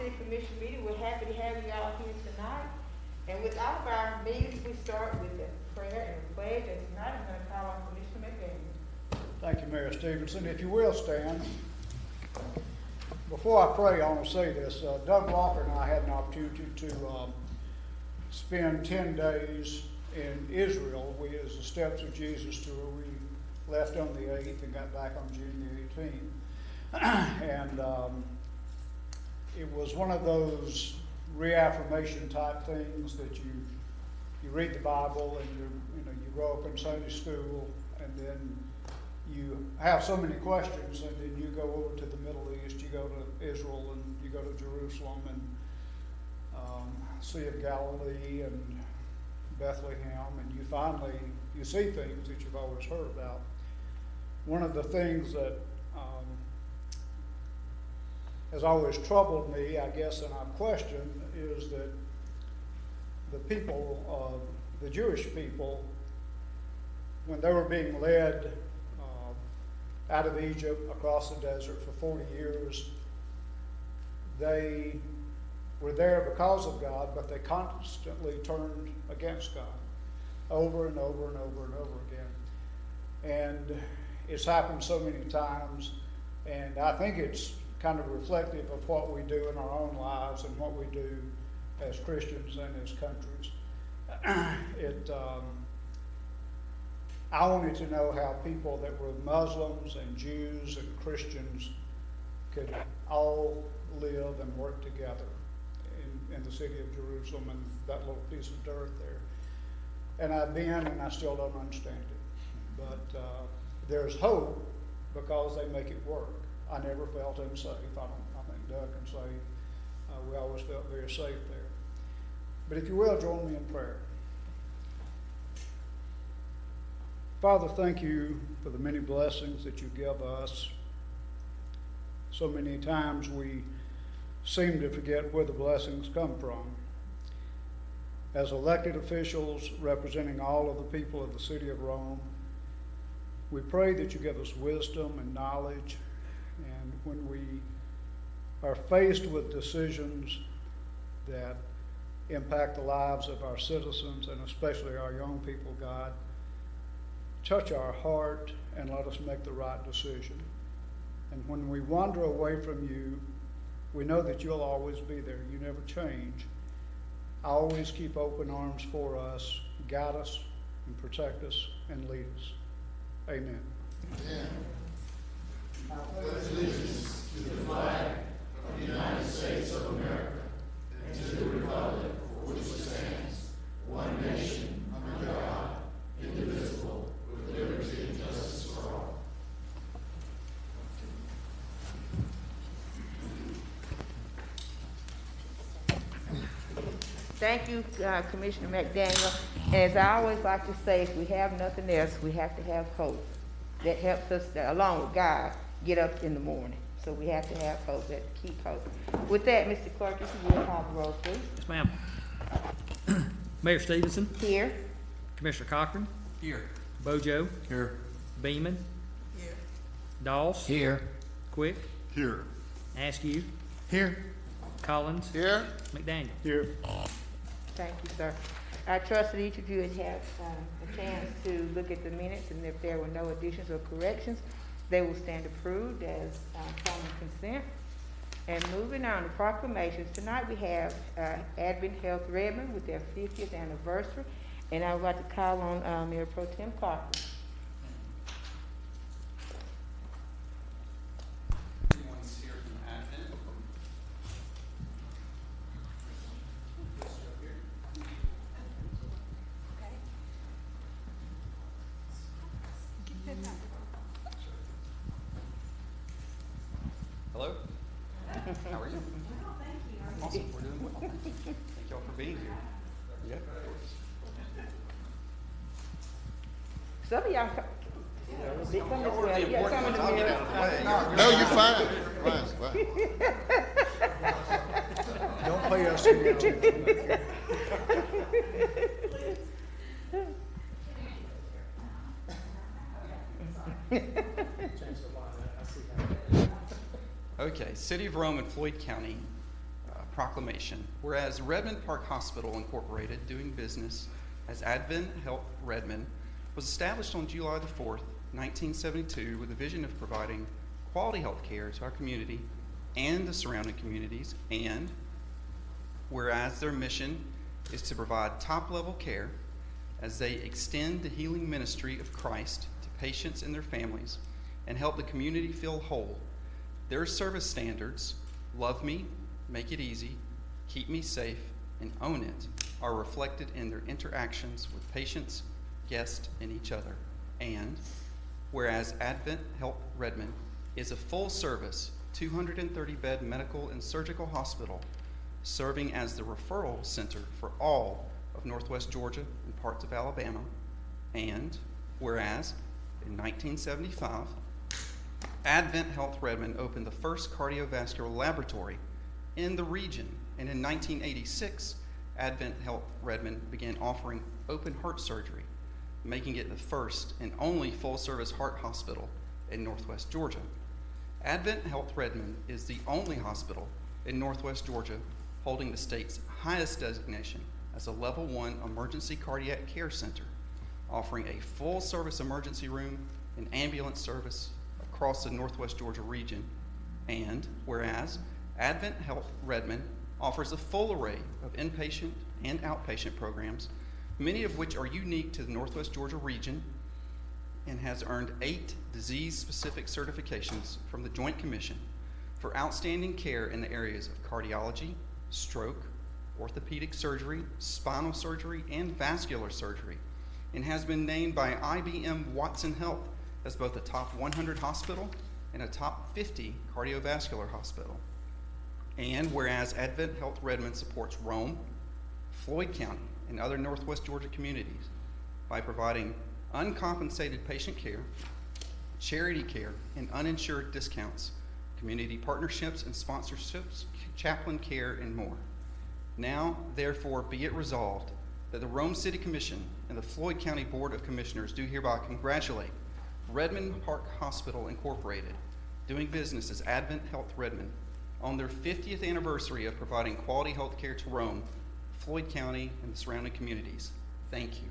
City Commission meeting. We're happy to have you all here tonight. And with all of our meetings, we start with a prayer and a pledge. And tonight I'm going to call on Commissioner McDaniel. Thank you, Mayor Stevenson. If you will stand. Before I pray, I want to say this. Doug Walker and I had an opportunity to spend 10 days in Israel. We, as the Steps of Jesus tour, we left on the 8th and got back on June the 18th. And it was one of those reaffirmation type things that you read the Bible and you grow up in Sunday school, and then you have so many questions, and then you go over to the Middle East, you go to Israel, and you go to Jerusalem, and Sea of Galilee, and Bethlehem, and you see things that you've always heard about. One of the things that has always troubled me, I guess, and I've questioned, is that the people, the Jewish people, when they were being led out of Egypt across the desert for 40 years, they were there because of God, but they constantly turned against God over and over and over and over again. And it's happened so many times, and I think it's kind of reflective of what we do in our own lives and what we do as Christians and as countries. I wanted to know how people that were Muslims and Jews and Christians could all live and work together in the city of Jerusalem and that little piece of dirt there. And I've been, and I still don't understand it. But there's hope because they make it work. I never felt unsafe. I think Doug can say we always felt very safe there. But if you will, join me in prayer. Father, thank you for the many blessings that you give us. So many times we seem to forget where the blessings come from. As elected officials representing all of the people of the city of Rome, we pray that you give us wisdom and knowledge, and when we are faced with decisions that impact the lives of our citizens and especially our young people, God, touch our heart and let us make the right decision. And when we wander away from you, we know that you'll always be there. You never change. Always keep open arms for us, guide us and protect us and lead us. Amen. Amen. I pledge allegiance to the flag of the United States of America and to the republic for which it stands, one nation, under God, indivisible, with liberty and justice for all. Thank you, Commissioner McDaniel. And as I always like to say, if we have nothing else, we have to have hope. That helps us, along with God, get up in the morning. So we have to have hope. That's keep hope. With that, Mr. Clerk, if you will call the roll, please. Yes, ma'am. Mayor Stevenson. Here. Commissioner Cochran. Here. Bojo. Here. Beeman. Here. Doss. Here. Quick. Here. Askew. Here. Collins. Here. McDaniel. Here. Thank you, sir. I trust that each of you had had a chance to look at the minutes, and if there were no additions or corrections, they will stand approved as common consent. And moving on to proclamations, tonight we have Advent Health Redmond with their 50th anniversary, and I would like to call on Mayor Pro Tem Cochran. Anyone's here from Advent? Hello? How are you? Awesome, we're doing well. Thank y'all for being here. Yeah. Some of y'all, they come this way. Yeah, come in the middle. No, you're fine. Fine. Don't pay us to Okay, City of Rome and Floyd County proclamation. Whereas Redmond Park Hospital Incorporated, doing business as Advent Health Redmond, was established on July the 4th, 1972, with a vision of providing quality health care to our community and the surrounding communities. And whereas their mission is to provide top-level care as they extend the healing ministry of Christ to patients and their families and help the community feel whole. Their service standards, love me, make it easy, keep me safe, and own it, are reflected in their interactions with patients, guests, and each other. And whereas Advent Health Redmond is a full-service, 230-bed medical and surgical hospital serving as the referral center for all of Northwest Georgia and parts of Alabama. And whereas in 1975, Advent Health Redmond opened the first cardiovascular laboratory in the region, and in 1986, Advent Health Redmond began offering open heart surgery, making it the first and only full-service heart hospital in Northwest Georgia. Advent Health Redmond is the only hospital in Northwest Georgia holding the state's highest designation as a Level 1 emergency cardiac care center, offering a full-service emergency room and ambulance service across the Northwest Georgia region. And whereas Advent Health Redmond offers a full array of inpatient and outpatient programs, many of which are unique to the Northwest Georgia region, and has earned 8 disease-specific certifications from the Joint Commission for outstanding care in the areas of cardiology, stroke, orthopedic surgery, spinal surgery, and vascular surgery, and has been named by IBM Watson Health as both a top 100 hospital and a top 50 cardiovascular hospital. And whereas Advent Health Redmond supports Rome, Floyd County, and other Northwest Georgia communities by providing uncompensated patient care, charity care, and uninsured discounts, community partnerships and sponsorships, chaplain care, and more. Now, therefore, be it resolved that the Rome City Commission and the Floyd County Board of Commissioners do hereby congratulate Redmond Park Hospital Incorporated, doing business as Advent Health Redmond, on their 50th anniversary of providing quality health care to Rome, Floyd County, and the surrounding communities. Thank you.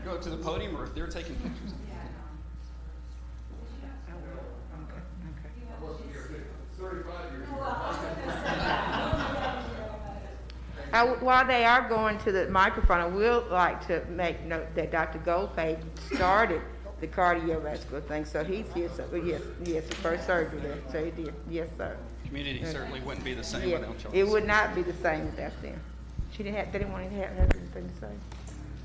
Go to the podium, or if they're taking pictures. While they are going to the microphone, I would like to make note that Dr. Goldpage started the cardiovascular thing, so he's here. So yes, the first surgery there. So he did. Yes, sir. Community certainly wouldn't be the same Yeah, without y'all. it would not be the same without them. They didn't want to have anything to say.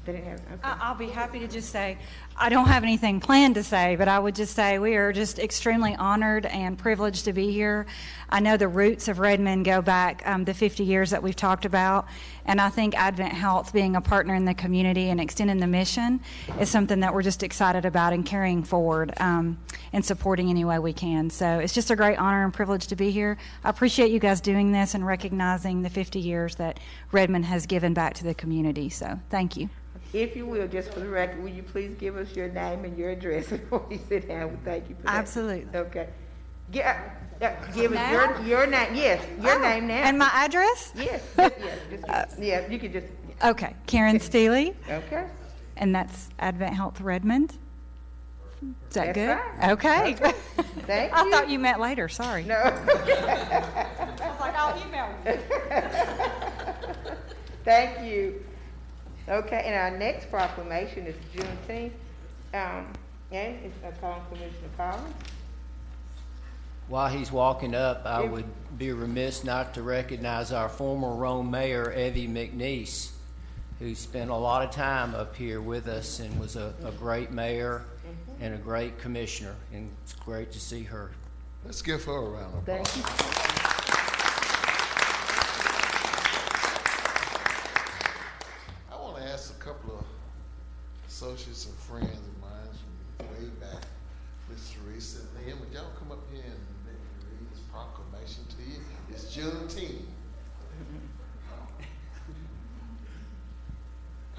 They didn't have. Okay. I'll be happy to just say, I don't have anything planned to say, but I would just say we are just extremely honored and privileged to be here. I know the roots of Redmond go back the 50 years that we've talked about, and I think Advent Health being a partner in the community and extending the mission is something that we're just excited about and carrying forward and supporting any way we can. So it's just a great honor and privilege to be here. I appreciate you guys doing this and recognizing the 50 years that Redmond has given back to the community. So thank you. If you will, just for the record, will you please give us your name and your address before you sit down? Thank you for that. Absolutely. Okay. Give us your name. Yes, your name now. And my address? Yes. Yeah, you can just. Okay. Karen Steele. Okay. And that's Advent Health Redmond. Is that That's good? right. Okay. Thank I you. thought you meant later. Sorry. No. I was like, I'll email you. Thank you. Okay, and our next proclamation is Juneteenth. And it's calling Commissioner Collins. While he's walking up, I would be remiss not to recognize our former Rome Mayor, Evie McNeese, who spent a lot of time up here with us and was a great mayor and a great commissioner, and it's great to see her. Let's give her a round of applause. Thank you. I want to ask a couple of associates and friends of mine from way back, Miss Teresa and Lynn, would y'all come up here and let me read this proclamation to you? It's Juneteenth.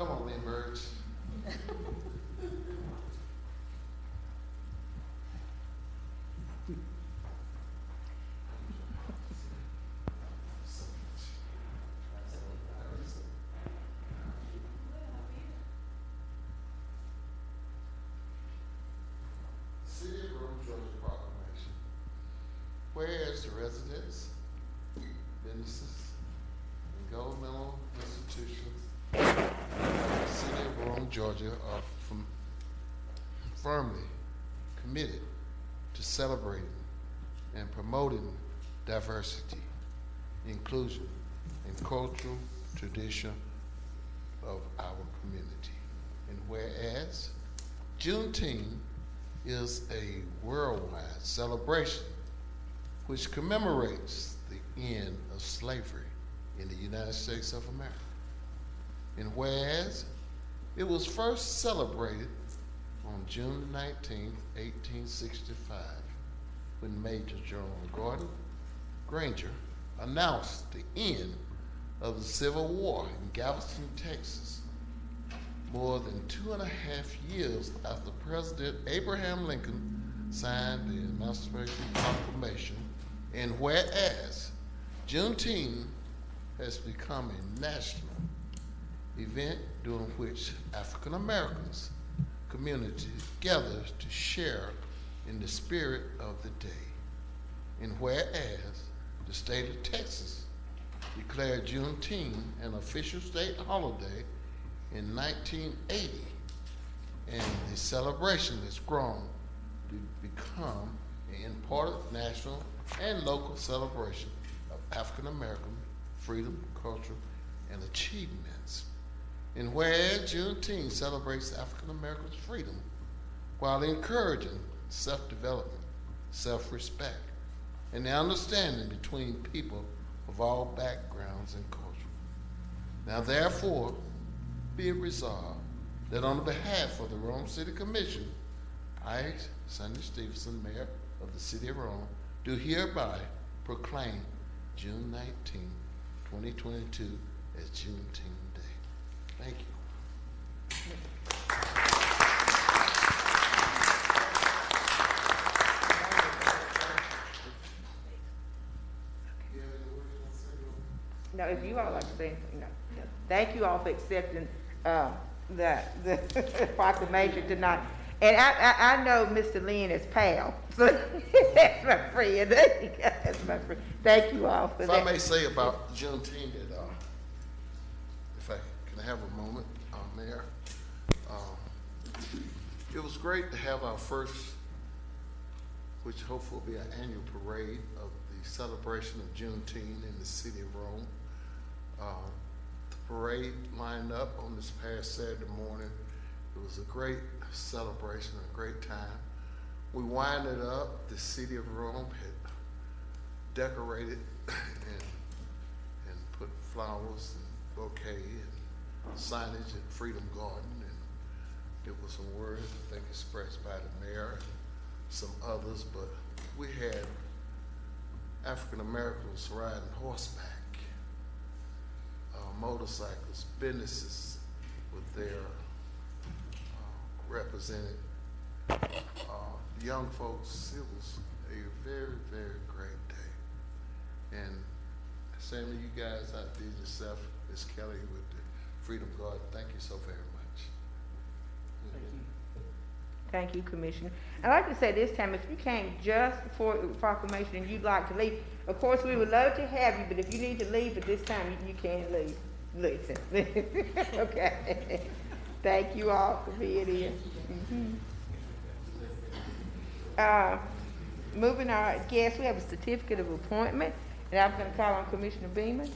Come on, Lynn Burge. City of Rome, Georgia proclamation. Whereas the residents, businesses, and governmental institutions of the City of Rome, Georgia are firmly committed to celebrating and promoting diversity, inclusion, and cultural tradition of our community. And whereas Juneteenth is a worldwide celebration which commemorates the end of slavery in the United States of America. And whereas it was first celebrated on June 19, 1865, when Major General Gordon Granger announced the end of the Civil War in Galveston, Texas, more than 2.5 years after President Abraham Lincoln signed the Emancipation Proclamation, and whereas Juneteenth has become a national event during which African Americans community gathers to share in the spirit of the day. And whereas the state of Texas declared Juneteenth an official state holiday in 1980, and the celebration has grown to become an important national and local celebration of African American freedom, culture, and achievements. And whereas Juneteenth celebrates African Americans' freedom while encouraging self-development, self-respect, and the understanding between people of all backgrounds and culture. Now therefore, be it resolved that on behalf of the Rome City Commission, I, Sonny Stevenson, Mayor of the City of Rome, do hereby proclaim June 19, 2022 as Juneteenth Day. Thank you. No, if you all like to say anything, no. Thank you all for accepting the proclamation tonight. And I know Mr. Lynn is pale, so that's my friend. That's my friend. Thank you all for If that. I may say about Juneteenth, that if I can have a moment, Mayor, it was great to have our first, which hopefully will be an annual parade of the celebration of Juneteenth in the city of Rome. The parade lined up on this past Saturday morning. It was a great celebration, a great time. We winded up. The city of Rome had decorated and put flowers and bouquet and signage at Freedom Garden, and it was some words I think expressed by the mayor and some others, but we had African Americans riding horseback, motorcycles, businesses with their represented young folks. It was a very, very great day. And same to you guys out there, yourself, Ms. Kelly with the Freedom Guard. Thank you so very much. Thank you, Commissioner. I'd like to say this time, if you came just for the proclamation and you'd like to leave, of course, we would love to have you, but if you need to leave at this time, you can't leave. Listen. Okay. Thank you all for being here. Moving our guests, we have a certificate of appointment, and I'm going to call on Commissioner Beaman.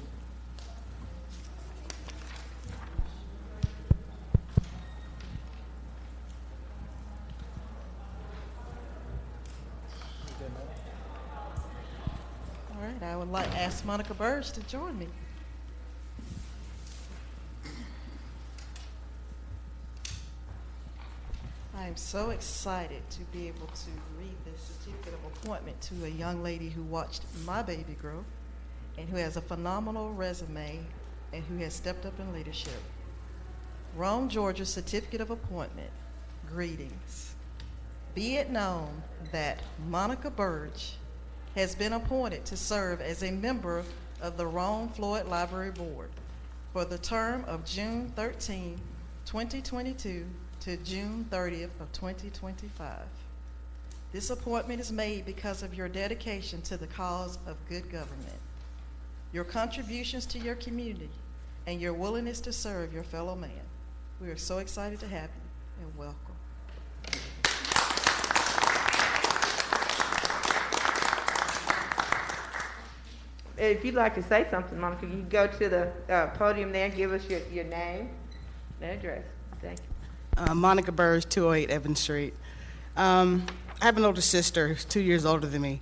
All right, I would like to ask Monica Burge to join me. I am so excited to be able to read this certificate of appointment to a young lady who watched my baby grow and who has a phenomenal resume and who has stepped up in leadership. Rome, Georgia Certificate of Appointment. Greetings. Be it known that Monica Burge has been appointed to serve as a member of the Rome Floyd Library Board for the term of June 13, 2022 to June 30th of 2025. This appointment is made because of your dedication to the cause of good government, your contributions to your community, and your willingness to serve your fellow man. We are so excited to have you, and welcome. If you'd like to say something, Monica, you can go to the podium there and give us your name and address. Thank you. Monica Burge, 208 Evans Street. I have an older sister who's 2 years older than me,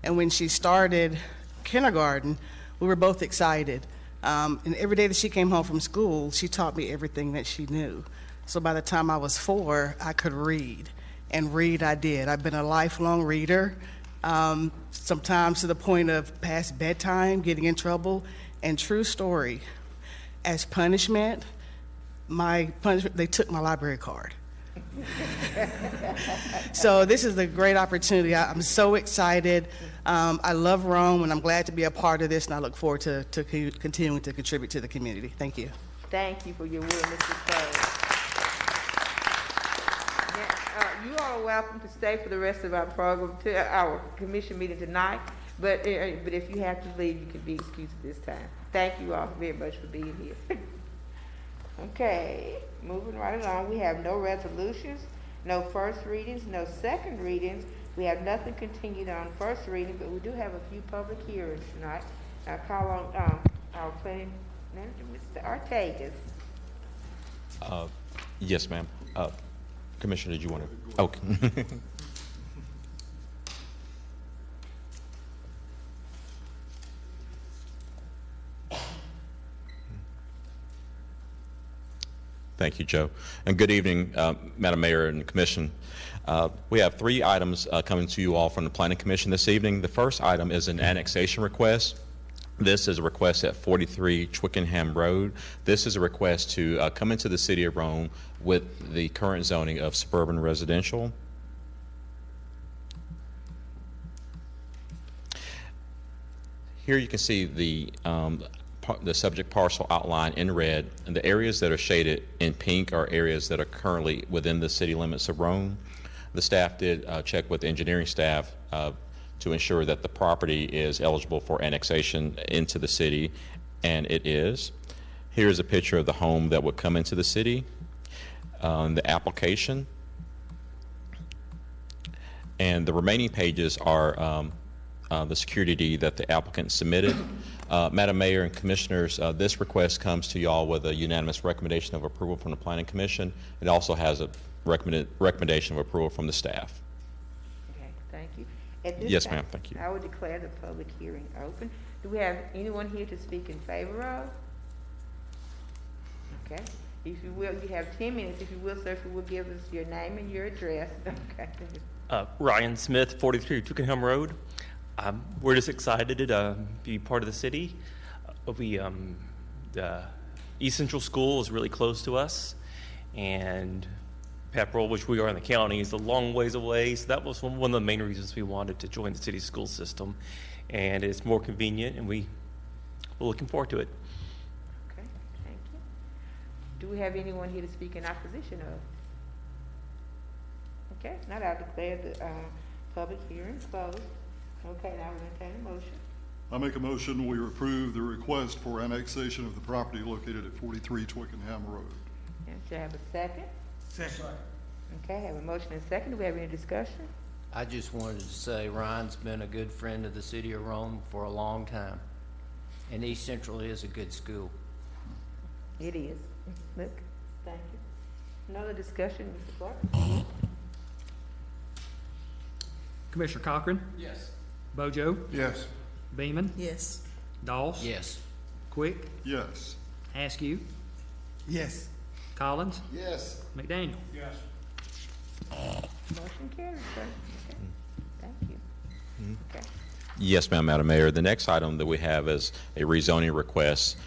and when she started kindergarten, we were both excited. And every day that she came home from school, she taught me everything that she knew. So by the time I was 4, I could read, and read I did. I've been a lifelong reader, sometimes to the point of past bedtime, getting in trouble. And true story, as punishment, they took my library card. So this is a great opportunity. I'm so excited. I love Rome, and I'm glad to be a part of this, and I look forward to continuing to contribute to the community. Thank you. Thank you for your willingness to serve. You all are welcome to stay for the rest of our program, to our commission meeting tonight, but if you have to leave, you can be excused at this time. Thank you all very much for being here. Okay, moving right along, we have no resolutions, no first readings, no second readings. We have nothing continued on first reading, but we do have a few public hearings tonight. I'll call on our planning manager, Mr. Artagas. Yes, ma'am. Commissioner, did you want to? Okay. Thank you, Joe. And good evening, Madam Mayor and Commission. We have 3 items coming to you all from the Planning Commission this evening. The first item is an annexation request. This is a request at 43 Twickenham Road. This is a request to come into the city of Rome with the current zoning of suburban residential. Here you can see the subject parcel outline in red, and the areas that are shaded in pink are areas that are currently within the city limits of Rome. The staff did check with the engineering staff to ensure that the property is eligible for annexation into the city, and it is. Here's a picture of the home that would come into the city, the application, and the remaining pages are the security deed that the applicant submitted. Madam Mayor and Commissioners, this request comes to y'all with a unanimous recommendation of approval from the Planning Commission. It also has a recommendation of approval from the staff. Okay, thank you. At this Yes, time, ma'am. Thank you. I will declare the public hearing open. Do we have anyone here to speak in favor of? Okay. If you will, you have 10 minutes. If you will, sir, if you will give us your name and your address. Okay. Ryan Smith, 43 Twickenham Road. We're just excited to be part of the city. The East Central School is really close to us, and Pepperell, which we are in the county, is a long ways away. So that was one of the main reasons we wanted to join the city school system, and it's more convenient, and we're looking forward to it. Okay, thank you. Do we have anyone here to speak in opposition of? Okay, now I'll declare the public hearing closed. Okay, now we'll entertain a motion. I make a motion we approve the request for annexation of the property located at 43 Twickenham Road. And should I have a second? Second. Okay, I have a motion and a second. Do we have any discussion? I just wanted to say Ryan's been a good friend of the city of Rome for a long time, and East Central is a good school. It is. Look, thank you. Another discussion, Mr. Clark? Commissioner Cochran, Yes. Bojo, Yes. Beeman, Yes. Doss, Yes. Quick, Yes. Askew, Yes. Collins, Yes. McDaniel. Yes. Motion carries, sir. Okay, thank you. Okay. Yes, ma'am, Madam Mayor. The next item that we have is a rezoning request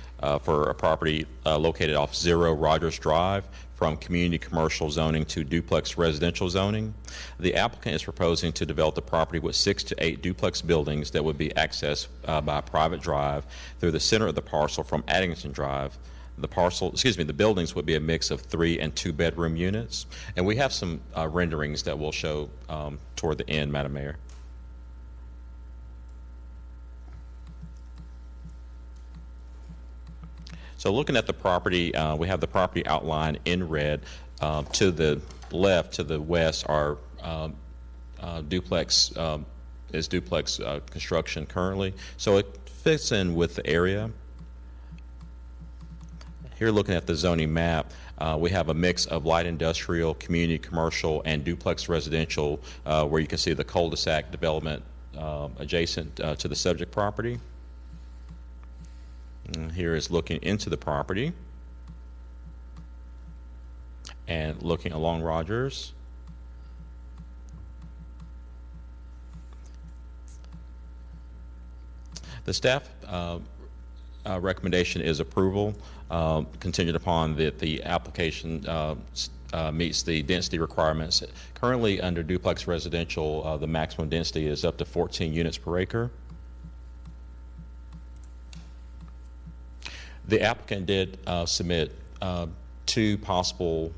for a property located off 0 Rogers Drive from community commercial zoning to duplex residential zoning. The applicant is proposing to develop the property with 6 to 8 duplex buildings that would be accessed by a private drive through the center of the parcel from Addington Drive. The buildings would be a mix of 3 and 2 bedroom units. And we have some renderings that we'll show toward the end, Madam Mayor. So looking at the property, we have the property outlined in red. To the left, to the west, are duplex construction currently. So it fits in with the area. Here, looking at the zoning map, we have a mix of light industrial, community commercial, and duplex residential, where you can see the cul-de-sac development adjacent to the subject property. And here is looking into the property and looking along Rogers. The staff recommendation is approval, contingent upon that the application meets the density requirements. Currently, under duplex residential, the maximum density is up to 14 units per acre. The applicant did submit 2 possible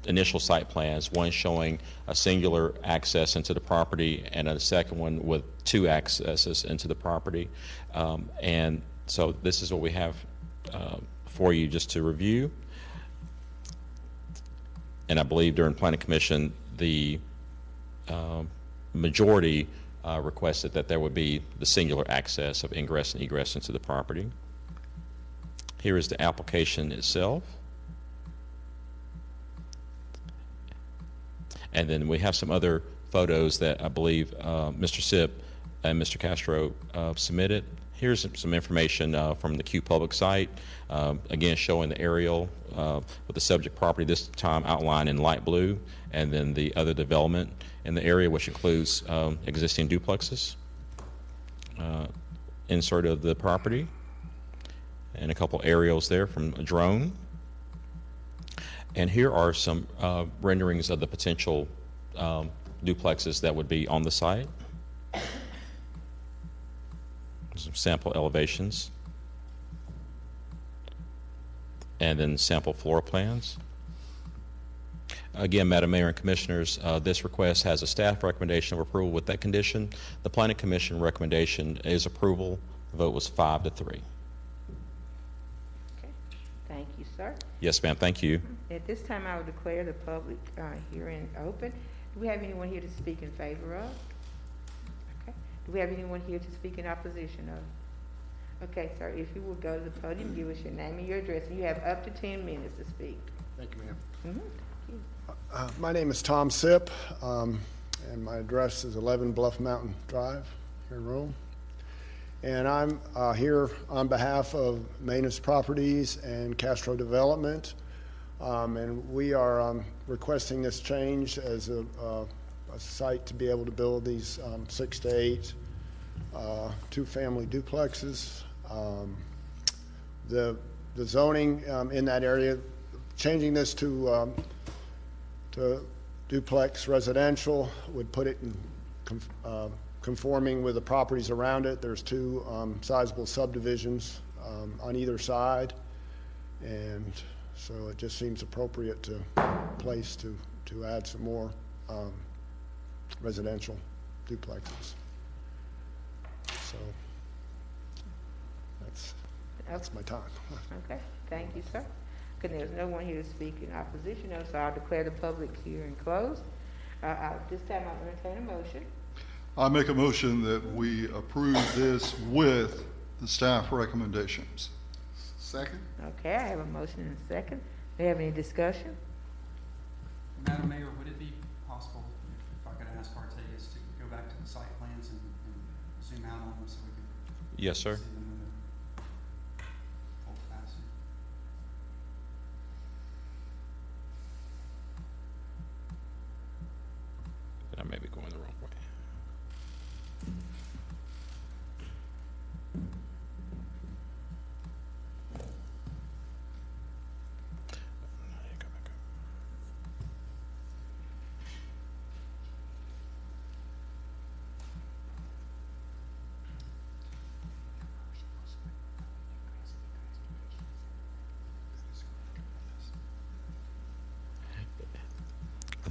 initial site plans, one showing a singular access into the property and a second one with 2 accesses into the property. And so this is what we have for you just to review. And I believe during Planning Commission, the majority requested that there would be the singular access of ingress and egress into the property. Here is the application itself. And then we have some other photos that I believe Mr. Sipp and Mr. Castro submitted. Here's some information from the Q Public site, again showing the aerial with the subject property, this time outlined in light blue, and then the other development in the area, which includes existing duplexes, insert of the property, and a couple aerials there from a drone. And here are some renderings of the potential duplexes that would be on the site. Some sample elevations. And then sample floor plans. Again, Madam Mayor and Commissioners, this request has a staff recommendation of approval with that condition. The Planning Commission recommendation is approval. The vote was 5 to 3. Thank you, sir. Yes, ma'am. Thank you. At this time, I will declare the public hearing open. Do we have anyone here to speak in favor of? Okay. Do we have anyone here to speak in opposition of? Okay, sir, if you will go to the podium, give us your name and your address, and you have up to 10 minutes to speak. Thank you, ma'am. Thank you. My name is Tom Sipp, and my address is 11 Bluff Mountain Drive here in Rome. And I'm here on behalf of Maintenance Properties and Castro Development. And we are requesting this change as a site to be able to build these 6 to 8 2-family duplexes. The zoning in that area, changing this to duplex residential would put it in conforming with the properties around it. There's 2 sizable subdivisions on either side, and so it just seems appropriate to place to add some more residential duplexes. So that's my time. Okay, thank you, sir. Okay, there's no one here to speak in opposition, so I'll declare the public hearing closed. This time I'll entertain a motion. I make a motion that we approve this with the staff recommendations. Second? Okay, I have a motion and a second. Do you have any discussion? Madam Mayor, would it be possible, if I could ask Artegas to go back to the site plans and zoom out on them so we can Yes, sir. see them in the full capacity? I may be going the wrong way.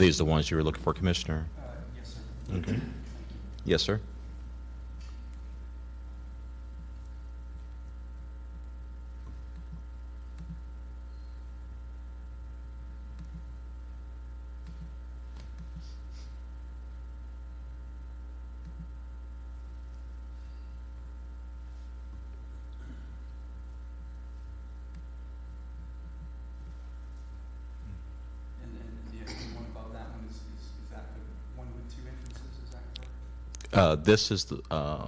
These are the ones you were looking for, Commissioner? Yes, sir. Okay. Yes, sir. And then, yeah, the one above that one is that the one with two entrances, is that correct? This is the, I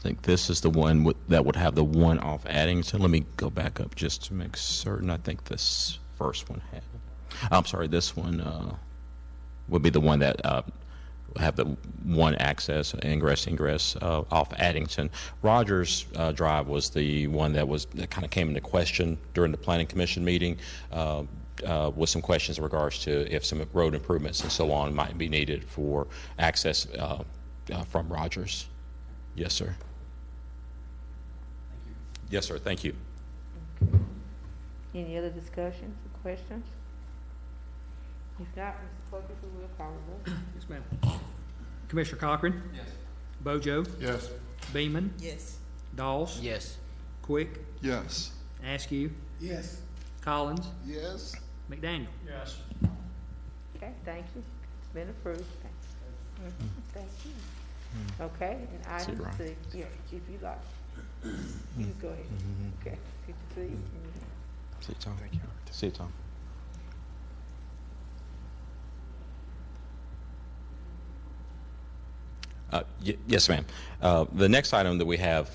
think this is the one that would have the one off Addington. Let me go back up just to make certain. I think this first one had. I'm sorry, this one would be the one that have the one access, ingress off Addington. Rogers Drive was the one that kind of came into question during the Planning Commission meeting. With some questions in regards to if some road improvements and so on might be needed for access from Rogers. Yes, sir. Thank you. Yes, sir. Thank you. Any other discussions or questions? If not, Mr. Clerk, if you will, call the roll. Yes, ma'am. Commissioner Cochran? Yes. Bojo? Yes. Beeman? Yes. Dawes? Yes. Quick? Yes. Askew? Yes. Collins? Yes. McDaniel? Yes. Okay, thank you. It's been approved. Thank you. Okay, and See, item Ryan. 6, yeah, if you like. You go ahead. Okay, get your seat. See you, Tom. Thank you. See you, Tom. Yes, ma'am. The next item that we have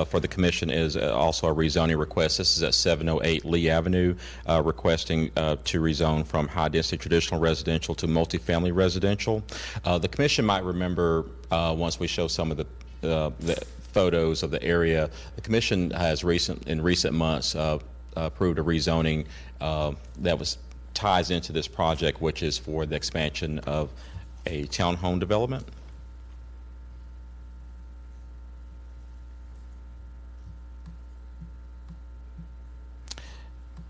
for the commission is also a rezoning request. This is at 708 Lee Avenue, requesting to rezone from high-density traditional residential to multifamily residential. The commission might remember once we show some of the photos of the area, the commission has in recent months approved a rezoning that ties into this project, which is for the expansion of a townhome development.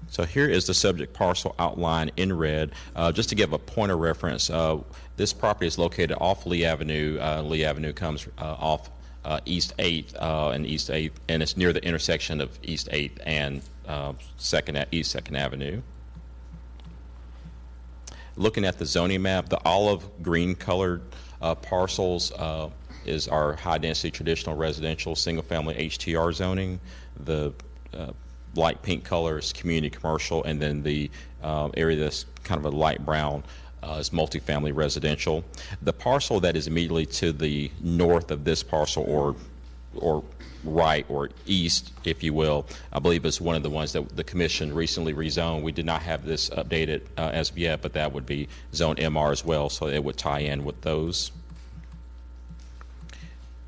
So here is the subject parcel outline in red. Just to give a point of reference, this property is located off Lee Avenue. Lee Avenue comes off East 8th and East 8th, and it's near the intersection of East 8th and East 2nd Avenue. Looking at the zoning map, the olive green colored parcels is our high-density traditional residential single-family HTR zoning. The light pink color is community commercial, and then the area that's kind of a light brown is multifamily residential. The parcel that is immediately to the north of this parcel, or right or east, if you will, I believe is one of the ones that the commission recently rezoned. We did not have this updated as of yet, but that would be zone MR as well, so it would tie in with those.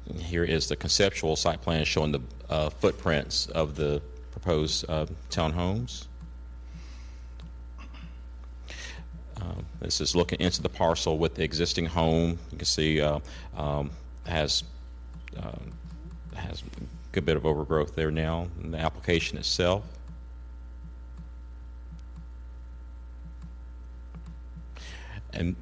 And here is the conceptual site plan showing the footprints of the proposed townhomes. This is looking into the parcel with the existing home. You can see has a good bit of overgrowth there now in the application itself. And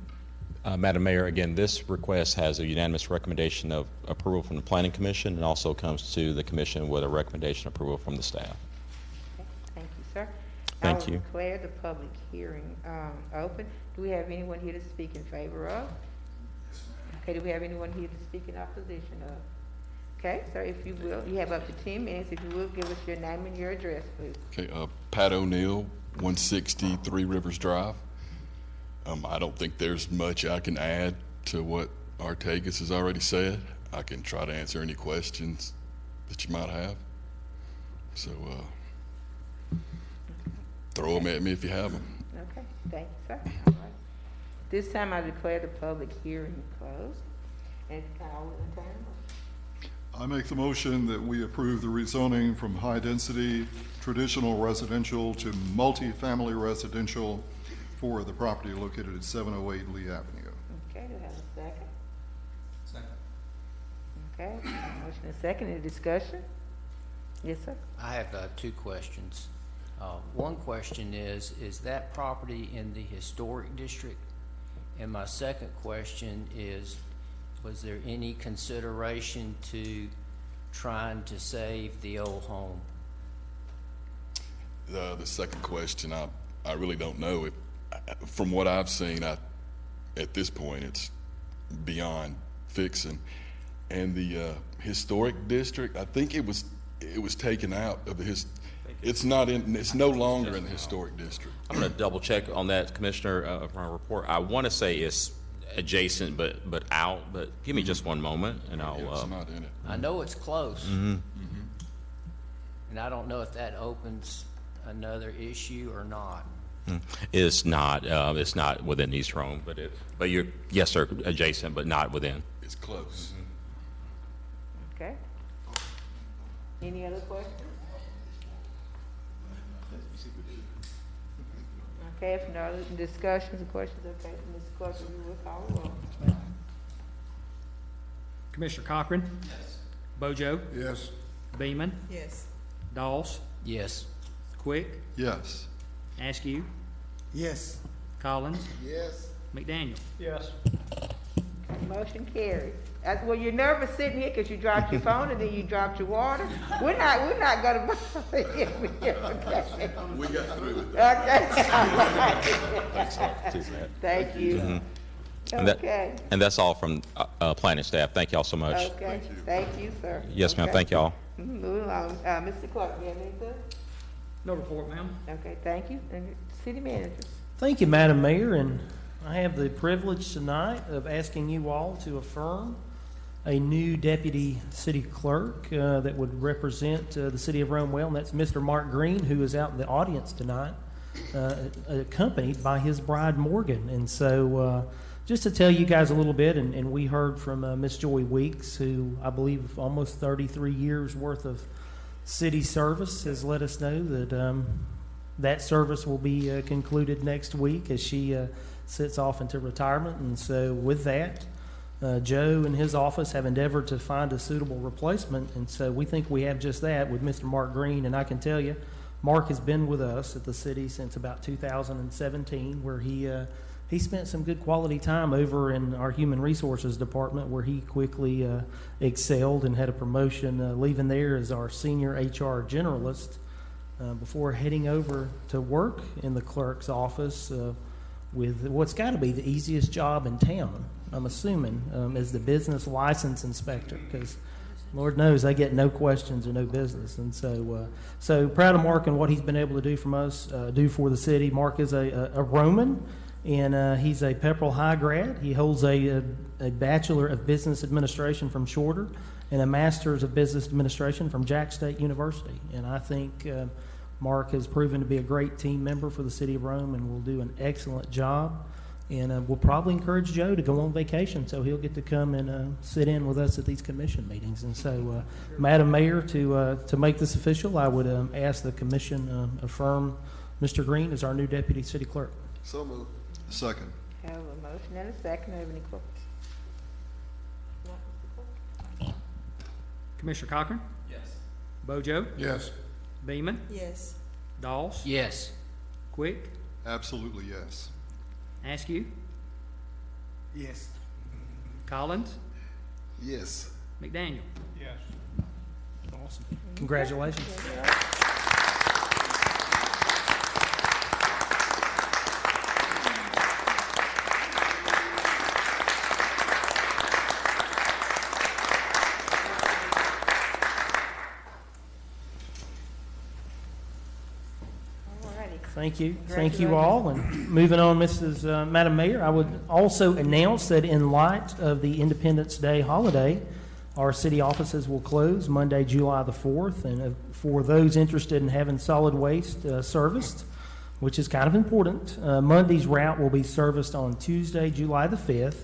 Madam Mayor, again, this request has a unanimous recommendation of approval from the Planning Commission, and also comes to the Commission with a recommendation of approval from the staff. Okay, thank you, sir. Thank I will you. declare the public hearing open. Do we have anyone here to speak in favor of? Okay, do we have anyone here to speak in opposition of? Okay, sir, if you will, you have up to 10 minutes. If you will, give us your name and your address, please. Okay, Pat O'Neill, 160 Three Rivers Drive. I don't think there's much I can add to what Artagas has already said. I can try to answer any questions that you might have. So throw them at me if you have them. Okay, thank you, sir. All right. This time I declare the public hearing closed. And I will entertain a motion. I make the motion that we approve the rezoning from high-density traditional residential to multifamily residential for the property located at 708 Lee Avenue. Okay, do I have a second? Second. Okay, motion and second, any discussion? Yes, sir. I have two questions. One question is that property in the historic district? And my second question is, was there any consideration to trying to save the old home? The second question, I really don't know. From what I've seen, at this point, it's beyond fixing. And the historic district, I think it was taken out of the it's no longer in the historic district. I'm going to double check on that, Commissioner, of my report. I want to say it's adjacent but out, but give me just one moment and I'll. It's not in it. I know it's close. Mm-hmm. And I don't know if that opens another issue or not. It's not within East Rome, but you're, yes, sir, adjacent, but not within. It's close. Okay. Any other questions? Okay, if no other discussions or questions, okay, Ms. Clerk, you will call the roll. Commissioner Cochran? Yes. Bojo? Yes. Beeman? Yes. Doss? Yes. Quick? Yes. Askew? Yes. Collins? Yes. McDaniel? Yes. Motion carried. Well, you're nervous sitting here because you dropped your phone and then you dropped your water. We're not gonna bother you. Okay. We got through with that. Okay. Thank you. Mm-hmm. Okay. And that's all from planning staff. Thank y'all so much. Okay. Thank you, sir. Yes, ma'am. Okay. Thank y'all. Moving along. Mr. Clark, you have anything? No report, ma'am. Okay, thank you. And city manager. Thank you, Madam Mayor, and I have the privilege tonight of asking you all to affirm a new deputy city clerk that would represent the city of Rome well, and that's Mr. Mark Green, who is out in the audience tonight, accompanied by his bride Morgan. And so just to tell you guys a little bit, and we heard from Miss Joy Weeks, who I believe almost 33 years worth of city service, has let us know that that service will be concluded next week as she sits off into retirement. And so with that, Joe and his office have endeavored to find a suitable replacement, and so we think we have just that with Mr. Mark Green. And I can tell you, Mark has been with us at the city since about 2017, where he spent some good quality time over in our human resources department, where he quickly excelled and had a promotion, leaving there as our senior HR generalist before heading over to work in the clerk's office with what's got to be the easiest job in town, I'm assuming, as the business license inspector, because Lord knows they get no questions or no business. And so proud of Mark and what he's been able to do do for the city. Mark is a Roman, and he's a Pepperell High grad. He holds a Bachelor of Business Administration from Shorter and a Master's of Business Administration from Jack State University. And I think Mark has proven to be a great team member for the city of Rome and will do an excellent job. And we'll probably encourage Joe to go on vacation, so he'll get to come and sit in with us at these commission meetings. And so, Madam Mayor, to make this official, I would ask the commission affirm Mr. Green as our new deputy city clerk. So moved. Second. Have a motion and a second. Have any questions? Commissioner Cochran? Yes. Bojo? Yes. Beeman? Yes. Doss? Yes. Quick? Absolutely yes. Askew? Yes. Collins? Yes. McDaniel? Yes. Awesome. Congratulations. Thank you. Thank you all. And moving on, Madam Mayor, I would also announce that in light of the Independence Day holiday, our city offices will close Monday, July the 4th. And for those interested in having solid waste serviced, which is kind of important, Monday's route will be serviced on Tuesday, July the 5th.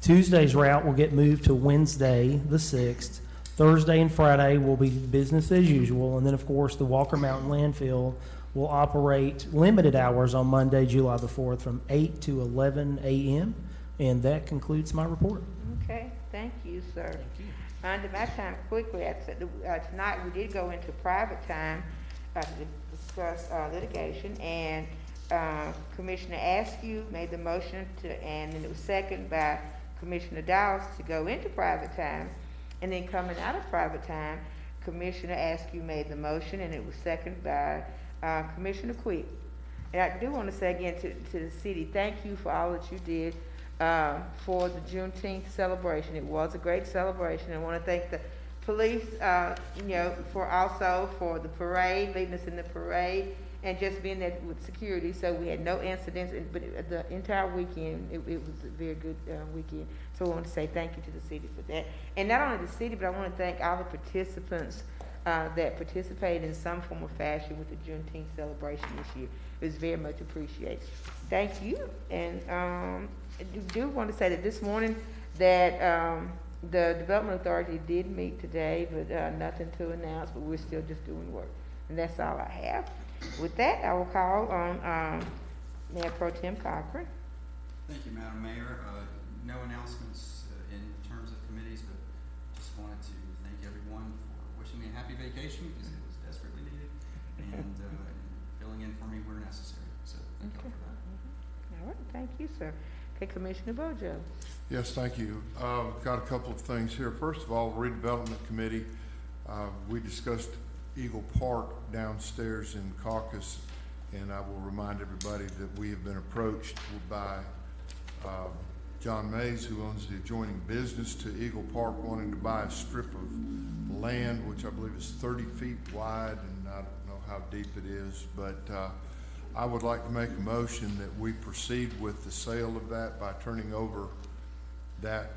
Tuesday's route will get moved to Wednesday, the 6th. Thursday and Friday will be business as usual. And then, of course, the Walker Mountain Landfill will operate limited hours on Monday, July the 4th from 8 to 11 a.m. And that concludes my report. Okay, thank you, sir. Thank you. Under my time, quickly, tonight we did go into private time to discuss litigation, and Commissioner Askew made the motion and then it was seconded by Commissioner Dawes to go into private time. And then coming out of private time, Commissioner Askew made the motion and it was seconded by Commissioner Quick. And I do want to say again to the city, thank you for all that you did for the Juneteenth celebration. It was a great celebration. I want to thank the police, for the parade, leading us in the parade, and just being there with security. So we had no incidents, but the entire weekend, it was a very good weekend. So I want to say thank you to the city for that. And not only the city, but I want to thank all the participants that participated in some form or fashion with the Juneteenth celebration this year. It was very much appreciated. Thank you. And I do want to say that this morning that the Development Authority did meet today, but nothing to announce, but we're still just doing work. And that's all I have. With that, I will call on Mayor Pro Tem Cochran. Thank you, Madam Mayor. No announcements in terms of committees, but just wanted to thank everyone for wishing me a happy vacation because it was desperately needed and filling in for me where necessary. So thank you all for that. All right, thank you, sir. Okay, Commissioner Bojo. Yes, thank you. Got a couple of things here. First of all, redevelopment committee. We discussed Eagle Park downstairs in caucus, and I will remind everybody that we have been approached by John Mays, who owns the adjoining business to Eagle Park, wanting to buy a strip of land, which I believe is 30 feet wide, and I don't know how deep it is, but I would like to make a motion that we proceed with the sale of that by turning over that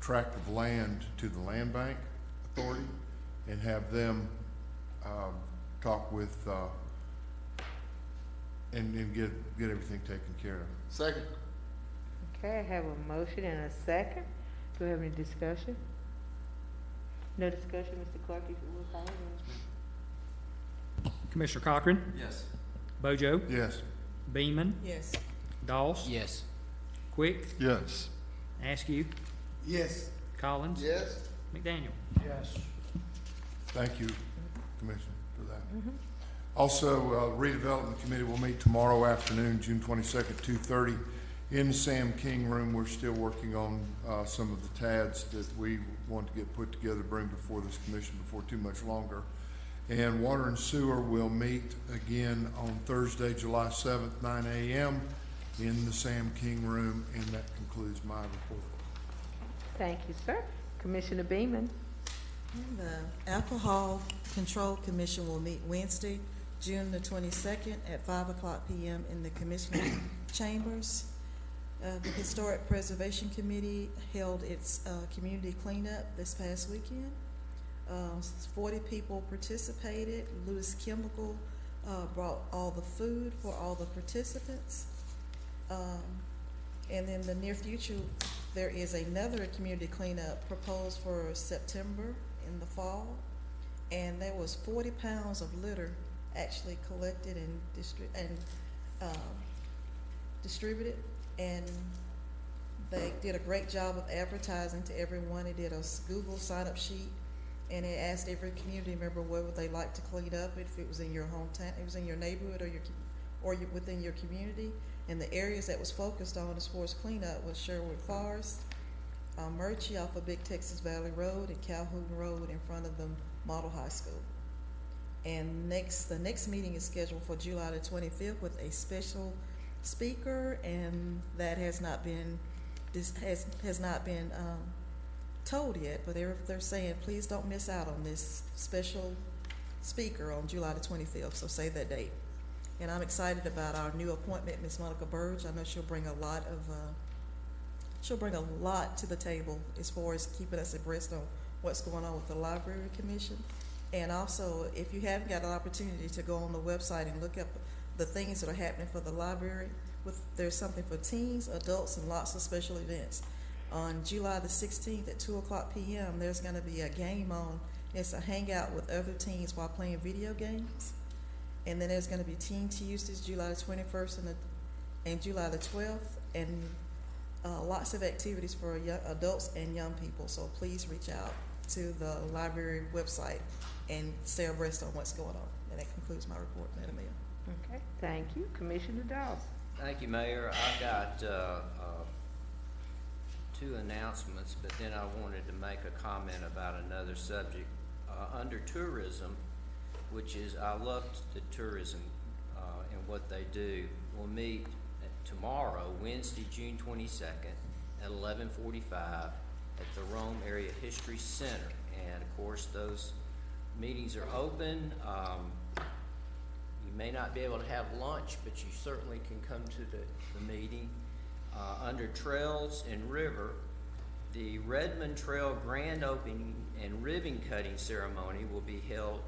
tract of land to the Land Bank Authority and have them talk with and get everything taken care of. Second. Okay, I have a motion and a second. Do we have any discussion? No discussion, Mr. Clark, if you will call it. Commissioner Cochran, Yes. Bojo, Yes. Beeman, Yes. Doss, Yes. Quick, Yes. Askew, Yes. Collins, Yes. McDaniel. Yes. Thank you, Commissioner, for that. Also, redevelopment committee will meet tomorrow afternoon, June 22nd, 2:30 in the Sam King room. We're still working on some of the TADs that we want to get put together, bring before this commission before too much longer. And Water and Sewer will meet again on Thursday, July 7th, 9 a.m. in the Sam King room, and that concludes my report. Thank you, sir. Commissioner Beeman. The Alcohol Control Commission will meet Wednesday, June the 22nd at 5:00 p.m. in the Commissioner Chambers. The Historic Preservation Committee held its community cleanup this past weekend. 40 people participated. Lewis Chemical brought all the food for all the participants. And in the near future, there is another community cleanup proposed for September in the fall. And there was 40 pounds of litter actually collected and distributed. And they did a great job of advertising to everyone. They did a Google sign-up sheet, and it asked every community member what would they like to clean up, if it was in your hometown, it was in your neighborhood or within your community. And the areas that was focused on as far as cleanup was Sherwood Forest, Murchie off of Big Texas Valley Road, and Calhoun Road in front of the Model High School. And the next meeting is scheduled for July the 25th with a special speaker, and that has not been told yet, but they're saying please don't miss out on this special speaker on July the 25th, so save that date. And I'm excited about our new appointment, Ms. Monica Burge. I know she'll bring a lot to the table as far as keeping us abreast on what's going on with the Library Commission. And also, if you haven't got an opportunity to go on the website and look up the things that are happening for the library, there's something for teens, adults, and lots of special events. On July the 16th at 2:00 p.m., there's going to be a game on. It's a hangout with other teens while playing video games. And then there's going to be Teen Tuesdays, July the 21st and July the 12th, and lots of activities for young adults and young people. So please reach out to the library website and stay abreast on what's going on. And that concludes my report, Madam Mayor. Okay, thank you. Commissioner Dawes. Thank you, Mayor. I've got two announcements, but then I wanted to make a comment about another subject. Under tourism, which is, I love the tourism and what they do. We'll meet tomorrow, Wednesday, June 22nd, at 11:45 at the Rome Area History Center. And of course, those meetings are open. You may not be able to have lunch, but you certainly can come to the meeting. Under Trails and River, the Redmond Trail grand opening and ribbon cutting ceremony will be held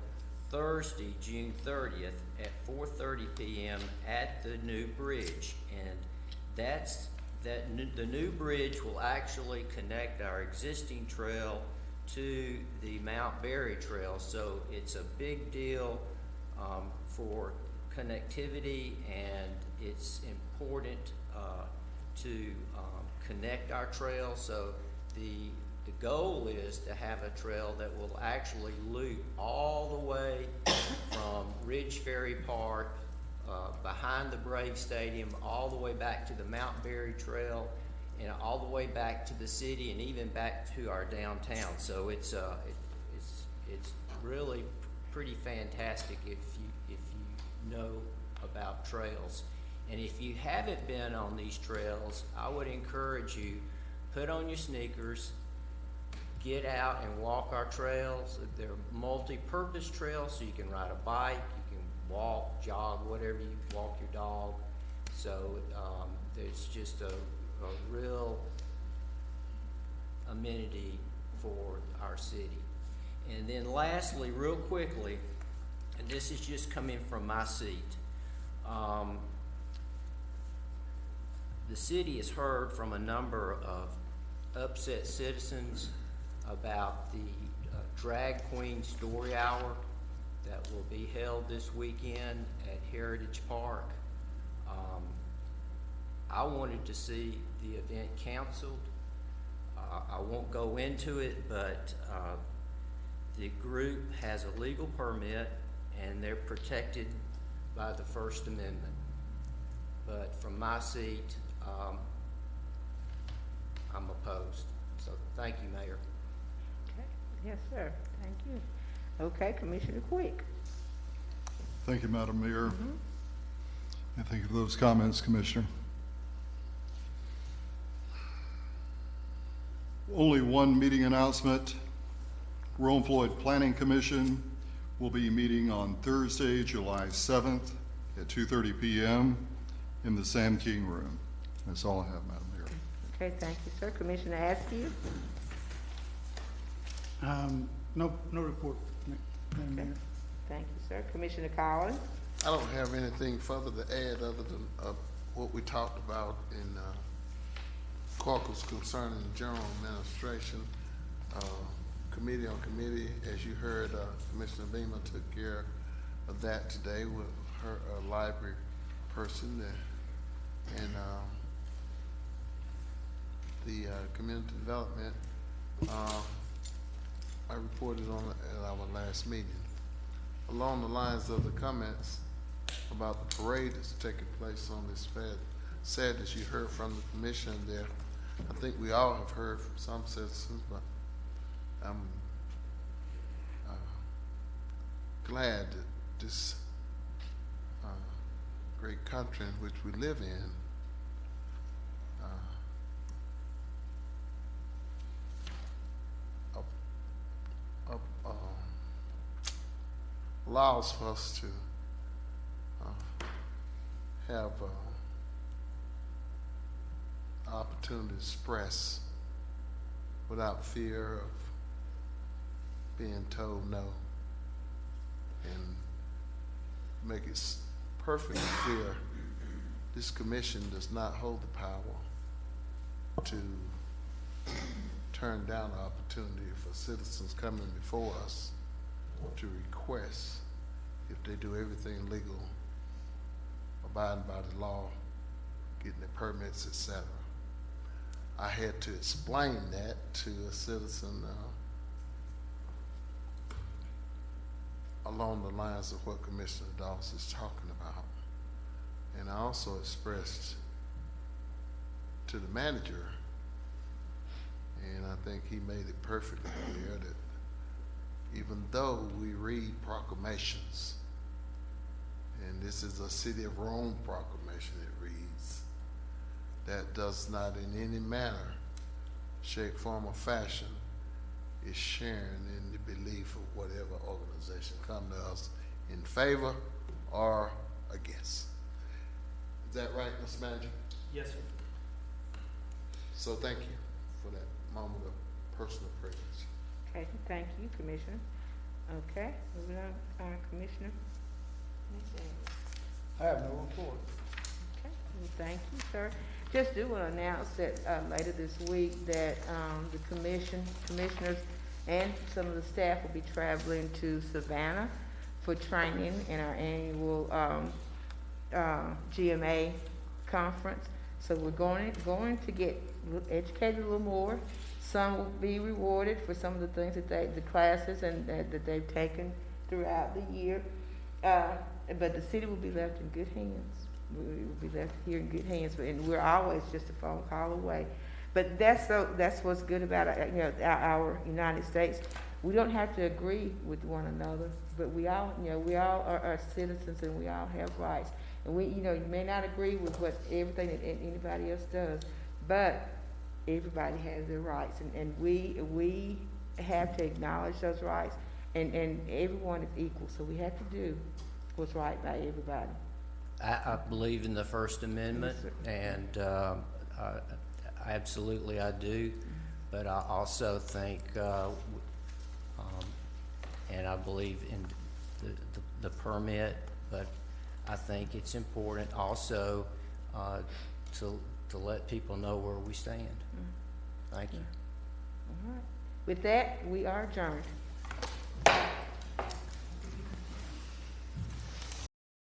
Thursday, June 30th at 4:30 p.m. at the new bridge. And the new bridge will actually connect our existing trail to the Mount Berry Trail. So it's a big deal for connectivity, and it's important to connect our trail. So the goal is to have a trail that will actually loop all the way from Ridge Ferry Park, behind the Brave Stadium, all the way back to the Mount Berry Trail, and all the way back to the city, and even back to our downtown. So it's really pretty fantastic if you know about trails. And if you haven't been on these trails, I would encourage you, put on your sneakers, get out and walk our trails. They're multi-purpose trails, so you can ride a bike, you can walk, jog, whatever you walk your dog. So there's just a real amenity for our city. And then lastly, real quickly, and this is just coming from my seat, the city has heard from a number of upset citizens about the Drag Queen Story Hour that will be held this weekend at Heritage Park. I wanted to see the event canceled. I won't go into it, but the group has a legal permit and they're protected by the First Amendment. But from my seat, I'm opposed. So thank you, Mayor. Okay. Yes, sir. Thank you. Okay, Commissioner Quick. Thank you, Madam Mayor. And thank you for those comments, Commissioner. Only one meeting announcement. Rome Floyd Planning Commission will be meeting on Thursday, July 7th at 2:30 p.m. in the Sam King Room. That's all I have, Madam Mayor. Okay, thank you, sir. Commissioner Askew? No report, Madam Mayor. Thank you, sir. Commissioner Collins? I don't have anything further to add other than what we talked about in caucus concerning general administration. Committee on committee, as you heard, Commissioner Beamer took care of that today with her library person, and the community development. I reported on it at our last meeting. Along the lines of the comments about the parade that's taking place on this Saturday, you heard from the commission there. I think we all have heard from some citizens, but I'm glad that this great country in which we live in allows for us to have opportunity to express without fear of being told no, and make it perfectly clear this commission does not hold the power to turn down the opportunity for citizens coming before us to request, if they do everything legal, abiding by the law, getting their permits, etc. I had to explain that to a citizen along the lines of what Commissioner Dawes is talking about. And I also expressed to the manager, and I think he made it perfectly clear, that even though we read proclamations, and this is a City of Rome proclamation, it reads, that does not in any manner, shape, form, or fashion is sharing in the belief of whatever organization come to us in favor or against. Is that right, Mr. Manager? Yes, sir. So thank you for that moment of personal privilege. Okay, thank you, Commissioner. Okay, moving on, Commissioner. I have no report. Okay, well, thank you, sir. Just do want to announce that later this week that the commissioners and some of the staff will be traveling to Savannah for training in our annual GMA conference. So we're going to get educated a little more. Some will be rewarded for some of the things that the classes and that they've taken throughout the year. But the city will be left in good hands. We will be left here in good hands, and we're always just a phone call away. But that's what's good about our United States. We don't have to agree with one another, but we all are citizens, and we all have rights. And you may not agree with what everything that anybody else does, but everybody has their rights, and we have to acknowledge those rights, and everyone is equal, so we have to do what's right by everybody. I believe in the First Amendment, and absolutely I do, but I also think, and I believe in the permit, but I think it's important also to let people know where we stand. Thank you. All right. With that, we are adjourned.